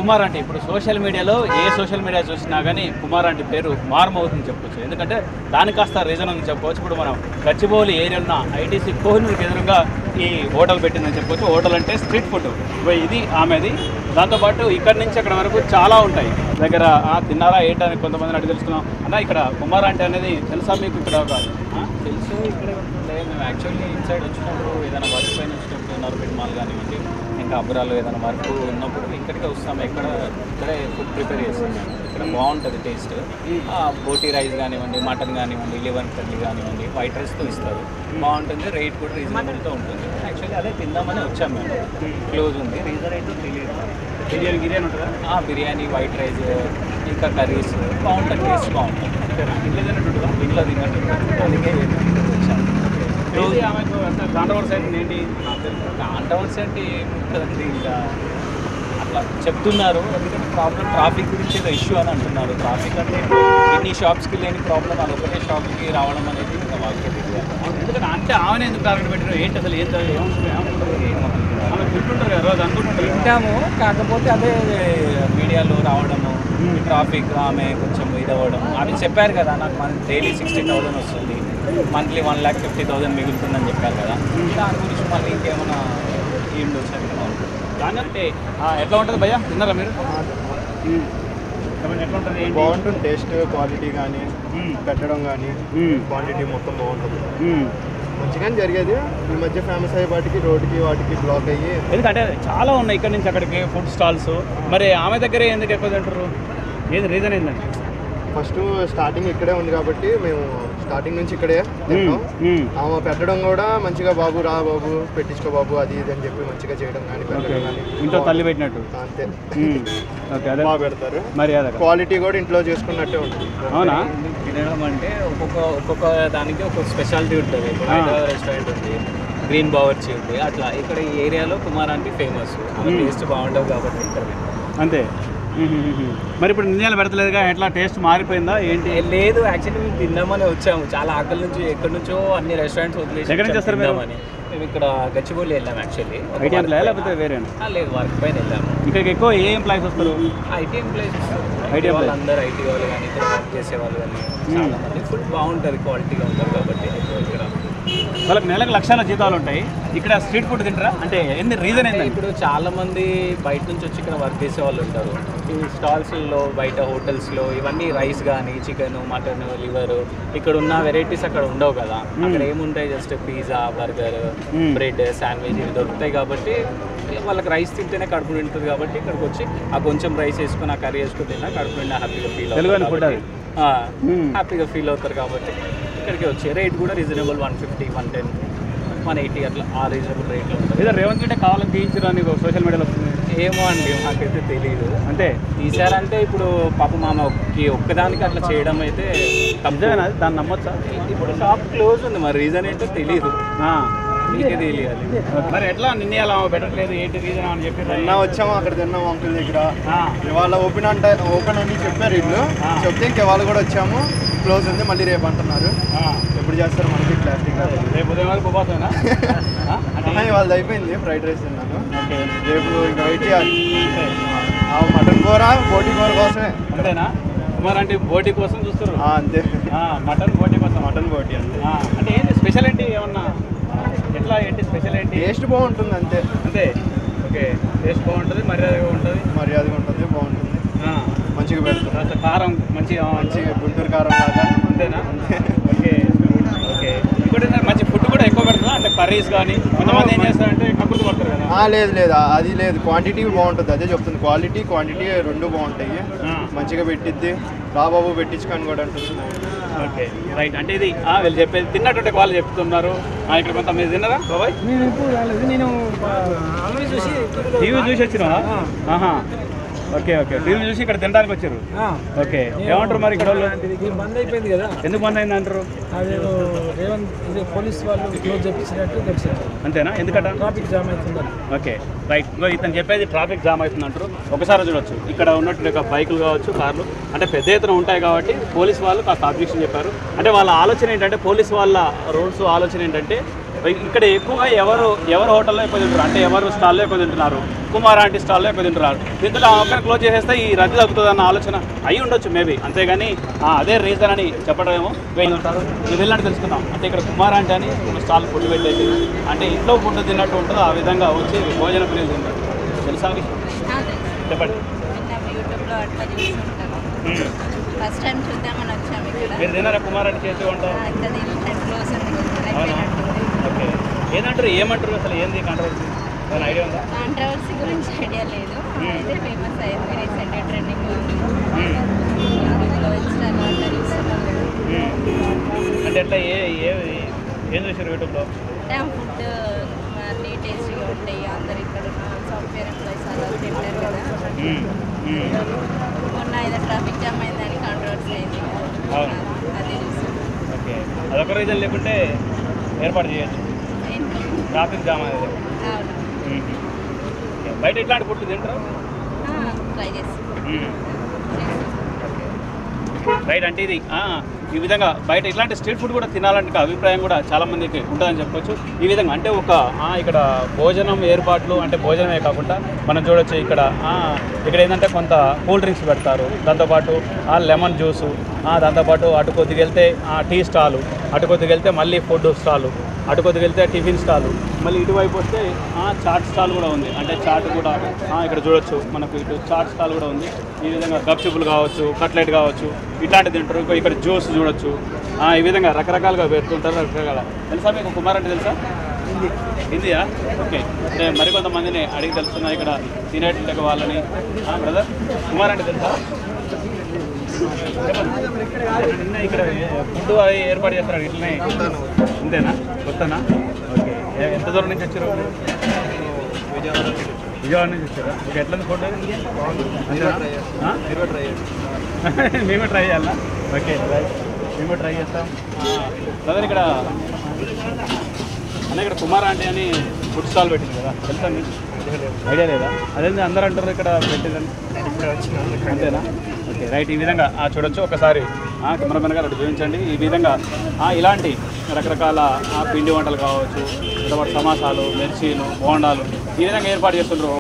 కుమార్ అంటే ఇప్పుడు సోషల్ మీడియాలో సోషల్ మీడియా చూసినా కానీ కుమార్ అంటే పేరు మారుమవుతుందని చెప్పొచ్చు. ఎందుకంటే దానికి కాస్త రీజన్ అని చెప్పవచ్చు. ఇప్పుడు మనం గచ్చిబౌలి ఏరియా ఉన్న ఐటీసీ కోహినూరుకి ఎదురుగా ఈ హోటల్ పెట్టిందని చెప్పొచ్చు. హోటల్ అంటే స్ట్రీట్ ఫుడ్ ఇది ఆమెది. దాంతోపాటు ఇక్కడి నుంచి అక్కడ వరకు చాలా ఉంటాయి దగ్గర. తిన్నారా ఏంటని కొంతమందిని అడిగి తెలుసుకున్నాం అన్న. ఇక్కడ కుమార్ అంటే అనేది తెలుసా మీకు? ఇక్కడ ఒక తెలుసు. ఇక్కడ లేదు, మేము యాక్చువల్లీ ఇన్సైడ్ వచ్చినప్పుడు ఏదైనా వర్క్ పైన వచ్చినప్పుడు నర్బెట్ మాల్ కానివ్వండి, ఇంకా అబ్రాలో ఏదైనా వర్క్ ఉన్నప్పుడు ఇక్కడికే వస్తాము. ఇక్కడే ఫుడ్ ప్రిపేర్ చేస్తాం మేము. ఇక్కడ బాగుంటుంది టేస్ట్. బోటీ రైస్ కానివ్వండి, మటన్ కానివ్వండి, లివర్ కర్రీ కానివ్వండి, వైట్ రైస్తో ఇస్తారు. బాగుంటుంది, రేట్ కూడా రీజనబుల్తో ఉంటుంది. యాక్చువల్లీ అదే తిందామని వచ్చాము మేము. క్లోజ్ ఉంది, రీజన్ ఏంటో తెలియదు. బిర్యానీ ఉంటుందా? బిర్యానీ, వైట్ రైస్, ఇంకా కర్రీస్ బాగుంటుంది, టేస్ట్ బాగుంటుంది. ఇంట్లో తిన్నట్టుంటుందా? ఇంట్లో తిన్నట్టు, అందుకే వచ్చాము. ఆమెకు కాంట్రవర్సీ అయితే ఏంటి? కాంట్రవర్సీ అంటే ఏముంటుందండి, ఇంకా అట్లా చెప్తున్నారు. ఎందుకంటే ప్రాబ్లం ట్రాఫిక్ గురించి ఏదో ఇష్యూ అని అంటున్నారు. ట్రాఫిక్ అంటే ఎన్ని షాప్స్కి లేని ప్రాబ్లం అదొకటే షాప్కి రావడం అనేది ఇంకా వాళ్ళకే తెలియాలి. ఎందుకంటే అంటే ఆమె ఎందుకు టార్గెట్ పెట్టారు ఏంటి అసలు? ఏముంటుంది? ఆమె తింటుంటారు కదా రోజు, అనుకుంటుంటారు. తింటాము, కాకపోతే అదే మీడియాలో రావడము, ట్రాఫిక్, ఆమె కొంచెం ఇదవ్వడం. ఆమె చెప్పారు కదా, నాకు మన డైలీ 60,000 వస్తుంది, మంత్లీ 1,50,000 మిగులుతుందని చెప్పారు కదా. దాని గురించి మళ్ళీ ఇంకేమైనా ఏంటి వచ్చారు దాని అంటే ఎట్లా ఉంటుంది భయ్యా? తిన్నారా మీరు? ఎట్లా ఉంటుంది? బాగుంటుంది, టేస్ట్ క్వాలిటీ కానీ పెట్టడం కానీ క్వాంటిటీ మొత్తం బాగుంటుంది. మంచిగానే జరిగేది. ఈ మధ్య ఫేమస్ అయ్యే వాటికి రోడ్డుకి వాటికి బ్లాక్ అయ్యి, ఎందుకంటే చాలా ఉన్నాయి ఇక్కడ నుంచి అక్కడికి ఫుడ్ స్టాల్స్. మరి ఆమె దగ్గరే ఎందుకు ఎక్కువ తింటారు? ఏది రీజన్ ఏంటంటే ఫస్ట్ స్టార్టింగ్ ఇక్కడే ఉంది కాబట్టి మేము స్టార్టింగ్ నుంచి ఇక్కడే తింటాం. ఆమె పెట్టడం కూడా మంచిగా, బాబు రా బాబు పెట్టించుకో బాబు అది ఇది అని చెప్పి మంచిగా చేయడం కానీ పెట్టడం కానీ ఇంట్లో తల్లి పెట్టినట్టు అంతే. అదే బాగా పెడతారు. మరి క్వాలిటీ కూడా ఇంట్లో చేసుకున్నట్టే ఉంటుంది. అవునా? తినడం అంటే ఒక్కొక్క దానికి ఒక్కొక్క స్పెషాలిటీ ఉంటుంది. హైదరాబాద్ రెస్టారెంట్ ఉంది, గ్రీన్ బావర్చి ఉంది, అట్లా ఇక్కడ ఈ ఏరియాలో కుమార్ అంటే ఫేమస్. టేస్ట్ బాగుంటుంది కాబట్టి ఇక్కడ అంతే. మరి ఇప్పుడు నిర్ణయాలు పెడతలేదుగా, ఎట్లా టేస్ట్ మారిపోయిందా ఏంటి? లేదు, యాక్చువల్లీ మేము తిందామని వచ్చాము. చాలా ఆకలి నుంచి ఎక్కడి నుంచో అన్ని రెస్టారెంట్స్ వదిలేసి ఎక్కడి నుంచి వస్తారు తిందామని. మేము ఇక్కడ గచ్చిబౌలి వెళ్ళాము. యాక్చువల్లీ ఐటీ ఎంప్లాయ్ లేకపోతే వేరే? లేదు, వర్క్ పైన వెళ్ళాము. ఇక్కడికి ఎక్కువ ఏ ఎంప్లాయీస్ వస్తారు? ఐటీ ఎంప్లాయీస్ వస్తారు. ఐటీ వాళ్ళు అందరూ ఐటీ వాళ్ళు కానీ ఇక్కడ వర్క్ చేసే వాళ్ళు కానీ చాలా మంది. ఫుడ్ బాగుంటుంది, క్వాలిటీగా ఉంటుంది కాబట్టి ఇక్కడ వాళ్ళకి నెలకు లక్షల జీతాలు ఉంటాయి. ఇక్కడ స్ట్రీట్ ఫుడ్ తింటారా? అంటే ఏంది రీజన్ ఏంటి? ఇప్పుడు చాలా మంది బయట నుంచి వచ్చి ఇక్కడ వర్క్ చేసే వాళ్ళు ఉంటారు. ఈ స్టాల్స్లో, బయట హోటల్స్లో ఇవన్నీ రైస్ కానీ, చికెన్, మటన్, లివర్, ఇక్కడ ఉన్న వెరైటీస్ అక్కడ ఉండవు కదా. అక్కడ ఏముంటాయి, just pizza, burger, bread, sandwich ఇవి దొరుకుతాయి కాబట్టి వాళ్ళకి రైస్ తింటేనే కడుపు నిండుతుంది. కాబట్టి ఇక్కడికి వచ్చి ఆ కొంచెం రైస్ వేసుకొని ఆ కర్రీ వేసుకొని తిన్నా కడుపు నిండా హ్యాపీగా ఫీల్ అవుతారు. హ్యాపీగా ఫీల్ అవుతారు కాబట్టి ఇక్కడికి వచ్చే రేట్ కూడా రీజనబుల్. 150, 110, 180 అట్లా ఆ రీజనబుల్ రేట్లో ఉంటుంది. ఏదో రేవంత్ రెడ్డి కావాలని తీయించరా నీకు సోషల్ మీడియాలో వస్తుంది? ఏమో అండి, మాకైతే తెలియదు. అంతే తీసారంటే ఇప్పుడు పాపం ఆమె ఒక్కదానికి అట్లా చేయడం అయితే తప్పేనా? దాన్ని నమ్మొచ్చా? ఇప్పుడు షాప్ క్లోజ్ ఉంది, మరి రీజన్ ఏంటో తెలియదు, మీకే తెలియాలి. మరి ఎట్లా నిర్ణయాలు పెట్టట్లేదు ఏంటి రీజన్ అని చెప్పి నిన్న వచ్చాము, అక్కడ తిన్నాము అంకుల్ దగ్గర. ఇవాళ ఓపెన్ అని చెప్పారు వీళ్ళు. చెప్తే ఇంక వాళ్ళు కూడా వచ్చాము, క్లోజ్ ఉంది, మళ్ళీ రేపు అంటున్నారు. ఎప్పుడు చేస్తారు మనకి ప్లాస్టిక్? రేపు ఉదయం వరకు పోతానా? వాళ్ళది అయిపోయింది, ఫ్రైడ్ రైస్ తిన్నాను. రేపు ఇంకా వెయిట్ చేయాలి. మటన్ కూర, బోటి కూర కోసమే. అంతేనా? కుమార్ అంటే బోటి కోసం చూస్తారు? అంతే. మటన్ బోటి కోసం? మటన్ బోటి అంతే. అంటే ఏంటి స్పెషల్ ఏంటి? ఏమన్నా ఎట్లా ఏంటి స్పెషల్ ఏంటి? టేస్ట్ బాగుంటుంది అంతే. అంతే. ఓకే, టేస్ట్ బాగుంటుంది, మర్యాదగా ఉంటుంది. బాగుంటుంది, మంచిగా పెడతారు. కారం మంచిగా గుంటూరు కారం లాగా. అంతేనా? Okay okay. ఇంకోటి మంచి ఫుడ్ కూడా ఎక్కువ పెడుతుందా? అంటే కర్రీస్ కానీ కొంతమంది ఏం చేస్తారంటే కక్కుర్తి పడతారు కదా. లేదు, అది లేదు. క్వాంటిటీ బాగుంటుంది, అదే చెప్తుంది. క్వాంటిటీ రెండు బాగుంటాయి, మంచిగా పెట్టిద్ది. బాబాబు పెట్టించుకొని కూడా అంటుంది. Okay right. అంటే ఇది వీళ్ళు చెప్పేది తిన్నట్టు వాళ్ళు చెప్తున్నారు. ఇక్కడ కొంత మీరు తిన్నారా బాబాయ్? నేను ఎప్పుడు రాలేదు, నేను టీవీ చూసి వచ్చినా? ఓకే ఓకే, టీవీ చూసి ఇక్కడ తినడానికి వచ్చారు. ఓకే, ఏమంటారు మరి ఇక్కడ వాళ్ళు? బంద్ అయిపోయింది కదా. ఎందుకు బంద్ అయింది అంటారు? అదేదో రేవంత్ పోలీస్ వాళ్ళు క్లోజ్ చేపించినట్టు తెలిసింది. అంతేనా? ఎందుకంటే ట్రాఫిక్ జామ్ అవుతుందని. Okay right. ఇతను చెప్పేది ట్రాఫిక్ జామ్ అవుతుంది అంటారు. ఒకసారి చూడొచ్చు ఇక్కడ ఉన్నట్టు బైకులు కావచ్చు, కార్లు అంటే పెద్ద ఎత్తున ఉంటాయి కాబట్టి పోలీస్ వాళ్ళు కాస్త అబ్జెక్షన్ చెప్పారు. అంటే వాళ్ళ ఆలోచన ఏంటంటే, పోలీస్ వాళ్ళ రూల్స్ ఆలోచన ఏంటంటే ఇక్కడ ఎక్కువగా ఎవరు హోటల్లో ఎక్కువ తింటారు అంటే ఎవరు స్టాల్లో ఎక్కువ తింటున్నారు? కుమార్ ఆంటీ స్టాల్లో ఎక్కువ తింటున్నారు. దీంతో ఒక్కరిని క్లోజ్ చేసేస్తే ఈ రద్దీ తగ్గుతుంది అన్న ఆలోచన అయి ఉండొచ్చు మేబీ, అంతేగాని అదే రీజన్ అని చెప్పడమేమో. ఉంటారు ఇది వెళ్ళంటే తెలుసుకుందాం. అంటే ఇక్కడ కుమార్ ఆంటీ అని స్టాల్ ఫుడ్ పెట్టేసి అంటే ఇంట్లో ఫుడ్ తిన్నట్టు ఉంటుందో ఆ విధంగా వచ్చి భోజన ప్రియులు తింటారు. తెలుసా చెప్పండి. ఫస్ట్ టైం చూద్దామని వచ్చాము ఇక్కడ. మీరు తిన్నారా కుమార్ ఆంటీ చేసి వంట? అవునా? ఓకే. ఏమంటారు అసలు ఏంది కాంట్రవర్సీ? ఐడియా ఉందా? కాంట్రవర్సీ గురించి ఐడియా లేదు. అయితే ఫేమస్ అయింది రీసెంట్గా ట్రెండింగ్ అంటే ఎట్లా ఏం చూసారు యూట్యూబ్లో? ఫుడ్ అన్నీ టేస్టీగా ఉంటాయి. అందరు ఇక్కడ ఉన్న సాఫ్ట్వేర్ ఎంప్లాయీస్ అలా తింటారు కదా. మొన్న ఏదో ట్రాఫిక్ జామ్ అయిందని కాంట్రవర్సీ అయింది. అదే చూసాం. ఓకే, అదొక రీజన్ లేకుంటే ఏర్పాటు చేయొచ్చు ట్రాఫిక్ జామ్ అనేది. బయట ఇట్లాంటి ఫుడ్ తింటారు? ట్రై చేసి రైట్. అంటే ఇది ఈ విధంగా బయట ఇట్లాంటి స్ట్రీట్ ఫుడ్ కూడా తినాలంటే అభిప్రాయం కూడా చాలామందికి ఉంటుందని చెప్పొచ్చు. ఈ విధంగా అంటే ఇక్కడ భోజనం ఏర్పాట్లు అంటే భోజనమే కాకుండా మనం చూడొచ్చు ఇక్కడ ఏంటంటే కొంత కూల్ డ్రింక్స్ పెడతారు, దాంతోపాటు లెమన్ జ్యూసు, దాంతోపాటు అటు కొద్దిగా వెళ్తే టీ స్టాలు, అటు కొద్దిగా వెళ్తే మళ్ళీ ఫుడ్ స్టాలు, అటు కొద్దిగా వెళ్తే టిఫిన్ స్టాలు, మళ్ళీ ఇటువైపు వస్తే చాట్ స్టాల్ కూడా ఉంది. అంటే చాట్ కూడా ఇక్కడ చూడొచ్చు మనకు, ఇటు చాట్ స్టాల్ కూడా ఉంది. ఈ విధంగా గప్చుప్పులు కావచ్చు, కట్లెట్ కావచ్చు, ఇట్లాంటివి తింటారు. ఇక్కడ జ్యూస్ చూడొచ్చు. ఈ విధంగా రకరకాలుగా పెడుతుంటారు. రకరకాల తెలుసా మీకు కుమార్ అంటే తెలుసా? హిందీయా? ఓకే. అంటే మరికొంతమందిని అడిగి తెలుస్తున్నా ఇక్కడ తినేట వాళ్ళని. బ్రదర్ కుమార్ అంటే తెలుసా? నిన్న ఇక్కడ ఫుడ్ అది ఏర్పాటు చేస్తారు ఇట్లనే, అంతేనా? వస్తానా? ఓకే. ఎంత దూరం నుంచి వచ్చారు? విజయవాడ నుంచి వచ్చారా? ఓకే. ఎట్లా ఫుడ్? మేమే ట్రై చేయాలా? ఓకే, మేము ట్రై చేస్తాం. బ్రదర్ ఇక్కడ ఇక్కడ కుమార్ ఆంటీ అని ఫుడ్ స్టాల్ పెట్టింది కదా, తెలుసా? ఐడియా లేదా? అదే అందరూ అంటారు ఇక్కడ పెట్టిందని. అంతేనా? Okay, right. ఈ విధంగా చూడొచ్చు. ఒకసారి కెమెరామెన్ గారు అటు చూపించండి. ఈ విధంగా ఇలాంటి రకరకాల పిండి వంటలు కావచ్చు, తర్వాత సమోసాలు, మిర్చీలు, బోండాలు ఈ విధంగా ఏర్పాటు చేస్తుంటారు.